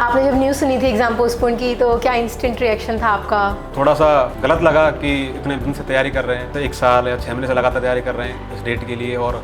आपने जब न्यूज़ सुनी थी एग्जाम पोस्टपोन की तो क्या इंस्टेंट रिएक्शन था आपका? थोड़ा सा गलत लगा कि इतने दिन से तैयारी कर रहे हैं, तो 1 साल या 6 महीने से लगातार तैयारी कर रहे हैं इस डेट के लिए, और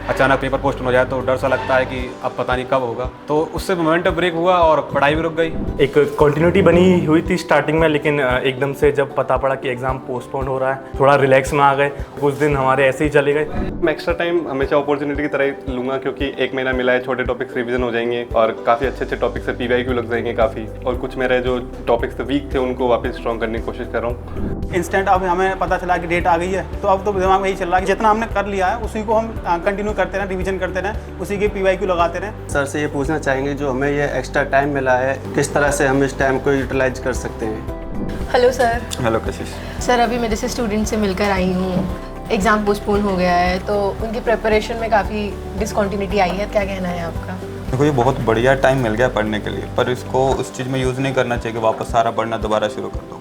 अचानक पेपर पोस्टपोन हो जाए तो डर सा लगता है कि अब पता नहीं कब होगा। तो उससे मोमेंटम ब्रेक हुआ और पढ़ाई भी रुक गई। एक कंटिन्यूटी बनी हुई थी स्टार्टिंग में, लेकिन एकदम से जब पता पड़ा कि एग्ज़ाम पोस्टपोन हो रहा है, थोड़ा रिलैक्स में आ गए। कुछ दिन हमारे ऐसे ही चले गए। मैं एक्स्ट्रा टाइम हमेशा अपॉर्चुनिटी की तरह ही लूँगा, क्योंकि 1 महीना मिला है, छोटे टॉपिक्स रिवीजन हो जाएंगे और काफ़ी अच्छे टॉपिक्स से PYQ लग जाएंगे काफ़ी, और कुछ मेरे जो टॉपिक्स वीक थे उनको वापस स्ट्रॉन्ग करने की कोशिश कर रहा हूँ। इंस्टेंट अब हमें पता चला कि डेट आ गई है, तो अब तो दिमाग में यही चल रहा है कि जितना हमने कर लिया है उसी को हम कंटिन्यू करते रहें, रिवीजन करते रहें, उसी के PYQ लगाते रहें। सर से ये पूछना चाहेंगे, जो हमें ये एक्स्ट्रा टाइम मिला है, किस तरह से हम इस टाइम को यूटिलाइज कर सकते हैं? Hello sir. हेलो कशिश। सर अभी मैं जैसे स्टूडेंट से मिलकर आई हूँ, एग्ज़ाम पोस्टपोन हो गया है तो उनकी प्रिपरेशन में काफ़ी डिसकंटिन्यूटी आई है, क्या कहना है आपका? देखो, ये बहुत बढ़िया टाइम मिल गया पढ़ने के लिए, पर इसको उस चीज़ में यूज़ नहीं करना चाहिए कि वापस सारा पढ़ना दोबारा शुरू कर दो।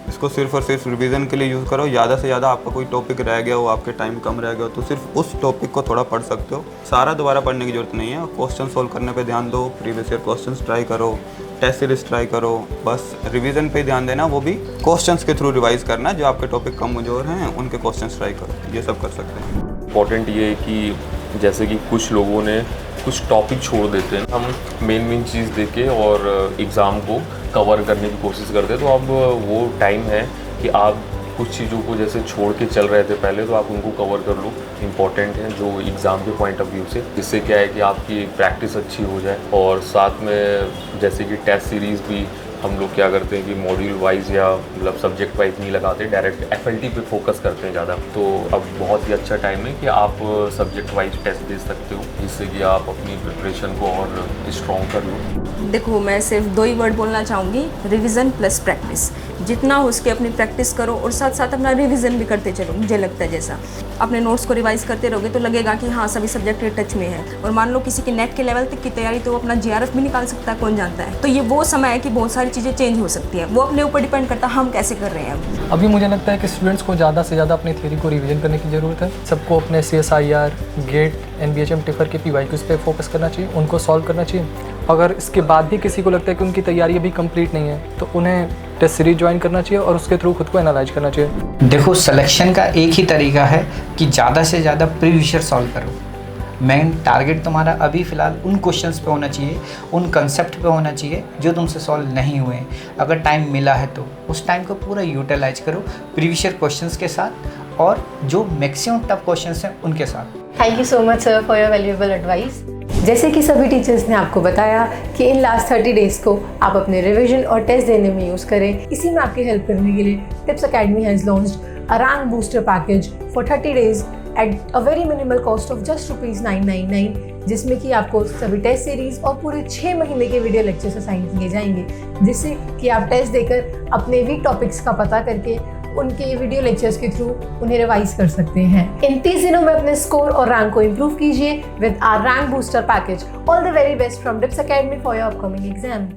इसको सिर्फ और सिर्फ रिवीजन के लिए यूज़ करो। ज़्यादा से ज़्यादा आपका कोई टॉपिक रह गया हो, आपके टाइम कम रह गया हो, तो सिर्फ उस टॉपिक को थोड़ा पढ़ सकते हो। सारा दोबारा पढ़ने की ज़रूरत नहीं है। क्वेश्चन सोल्व करने पे ध्यान दो, प्रीवियस ईयर क्वेश्चंस ट्राई करो, टेस्ट सीरीज ट्राई करो, बस रिवीजन पे ध्यान देना, वो भी क्वेश्चंस के थ्रू रिवाइज करना। जो आपके टॉपिक कमजोर हैं उनके क्वेश्चंस ट्राई करो, ये सब कर सकते हैं। इम्पॉर्टेंट ये है कि जैसे कि कुछ लोगों ने कुछ टॉपिक छोड़ देते हैं, हम मेन चीज़ देके और एग्ज़ाम को कवर करने की कोशिश करते हैं। तो अब वो टाइम है कि आप कुछ चीज़ों को जैसे छोड़ के चल रहे थे पहले, तो आप उनको कवर कर लो। इम्पॉर्टेंट है जो एग्ज़ाम के पॉइंट ऑफ व्यू से, जिससे क्या है कि आपकी प्रैक्टिस अच्छी हो जाए। और साथ में जैसे कि टेस्ट सीरीज़ भी हम लोग क्या करते हैं कि मॉड्यूल वाइज या मतलब सब्जेक्ट वाइज नहीं लगाते, डायरेक्ट FLT पे फोकस करते हैं ज़्यादा। तो अब बहुत ही अच्छा टाइम है कि आप सब्जेक्ट वाइज टेस्ट दे सकते हो, जिससे कि आप अपनी प्रिपरेशन को और स्ट्रॉन्ग कर लो। देखो, मैं सिर्फ 2 ही वर्ड बोलना चाहूँगी, रिवीजन प्लस प्रैक्टिस। जितना हो सके अपनी प्रैक्टिस करो और साथ साथ अपना रिवीजन भी करते चलो। मुझे लगता है जैसा अपने नोट्स को रिवाइज करते रहोगे तो लगेगा कि हाँ सभी सब्जेक्ट टच में है। और मान लो किसी की नेट के लेवल तक की तैयारी, तो अपना GRF भी निकाल सकता है, कौन जानता है। तो ये वो समय है कि बहुत सारी चीज़ें चेंज हो सकती है, वो अपने ऊपर डिपेंड करता है हम कैसे कर रहे हैं। अभी मुझे लगता है कि स्टूडेंट्स को ज़्यादा से ज़्यादा अपनी थ्योरी को रिवीजन करने की ज़रूरत है। सबको अपने CSIR, गेट, NBHM, टिफर के PYQs पे फोकस करना चाहिए, उनको सॉल्व करना चाहिए। अगर इसके बाद भी किसी को लगता है कि उनकी तैयारी अभी कंप्लीट नहीं है, तो उन्हें टेस्ट सीरीज ज्वाइन करना चाहिए और उसके थ्रू खुद को एनालाइज करना चाहिए। देखो, सिलेक्शन का एक ही तरीका है कि ज़्यादा से ज़्यादा प्रीवियस ईयर सॉल्व करो। मेन टारगेट तुम्हारा अभी फ़िलहाल उन क्वेश्चंस पे होना चाहिए, उन कंसेप्ट पे होना चाहिए जो तुमसे सॉल्व नहीं हुए। अगर टाइम मिला है तो उस टाइम को पूरा यूटिलाइज करो प्रीवियस ईयर क्वेश्चंस के साथ, और जो मैक्सिमम टफ क्वेश्चंस हैं उनके साथ। Thank you so much sir for your valuable advice. जैसे कि सभी टीचर्स ने आपको बताया कि इन लास्ट 30 डेज़ को आप अपने रिवीजन और टेस्ट देने में यूज़ करें। इसी में आपकी हेल्प करने के लिए tips academy has launched a rank booster package for 30 days at a very minimal cost of just ₹999, जिसमें कि आपको सभी टेस्ट सीरीज और पूरे 6 महीने के वीडियो लेक्चर्स असाइन किए जाएंगे, जिससे कि आप टेस्ट देकर अपने वीक टॉपिक्स का पता करके उनके वीडियो लेक्चर्स के थ्रू उन्हें रिवाइज कर सकते हैं। इन 30 दिनों में अपने स्कोर और रैंक को इम्प्रूव कीजिए with our rank booster package. All the very best from Tips Academy for your upcoming exam.